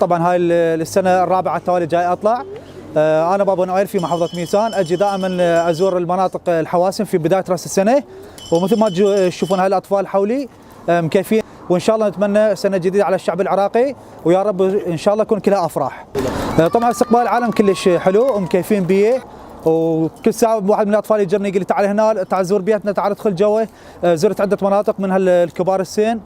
طبعا هاي السنه الرابعه التوالي جاي اطلع. انا بابا نويل في محافظه ميسان، اجي دائما ازور المناطق الحواسم في بدايه راس السنه، ومثل ما تشوفون هاي الاطفال حولي مكيفين، وان شاء الله نتمنى سنه جديده على الشعب العراقي، ويا رب ان شاء الله يكون كلها افراح. طبعا استقبال العالم كلش حلو ومكيفين بيه، وكل ساعه واحد من الاطفال يجرني يقول لي تعال هنا، تعال زور بيتنا، تعال ادخل جوه. زرت عده مناطق من الكبار السن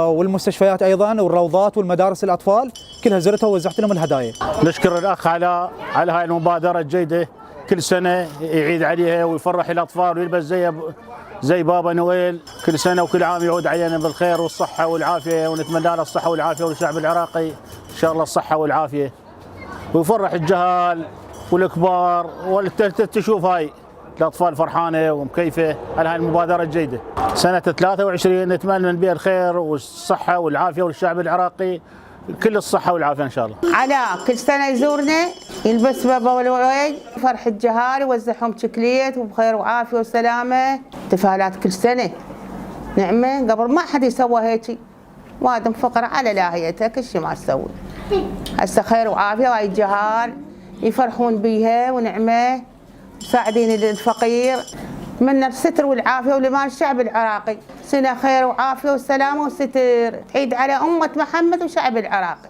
والمستشفيات ايضا والروضات والمدارس الاطفال كلها زرتها ووزعت لهم الهدايا. نشكر الاخ على هاي المبادره الجيده، كل سنه يعيد عليها ويفرح الاطفال ويلبس زي بابا نويل كل سنه، وكل عام يعود علينا بالخير والصحه والعافيه، ونتمنى له الصحه والعافيه والشعب العراقي ان شاء الله الصحه والعافيه، ويفرح الجهال والكبار تشوف هاي الاطفال فرحانه ومكيفه على هاي المبادره الجيده. سنه 23 نتمنى بها الخير والصحه والعافيه والشعب العراقي كل الصحه والعافيه ان شاء الله. علاء كل سنه يزورنا يلبس بابا والويل فرح الجهال، يوزعهم شكليت وبخير وعافيه وسلامه، احتفالات كل سنه نعمه. قبل ما حد يسوى هيك، وادم فقر على لاهيته كل شيء ما تسوي. هسه خير وعافيه، وهاي الجهال يفرحون بيها ونعمه، مساعدين الفقير. اتمنى الستر والعافيه ولمان الشعب العراقي، سنه خير وعافيه وسلامه وستر تعيد على امه محمد وشعب العراقي.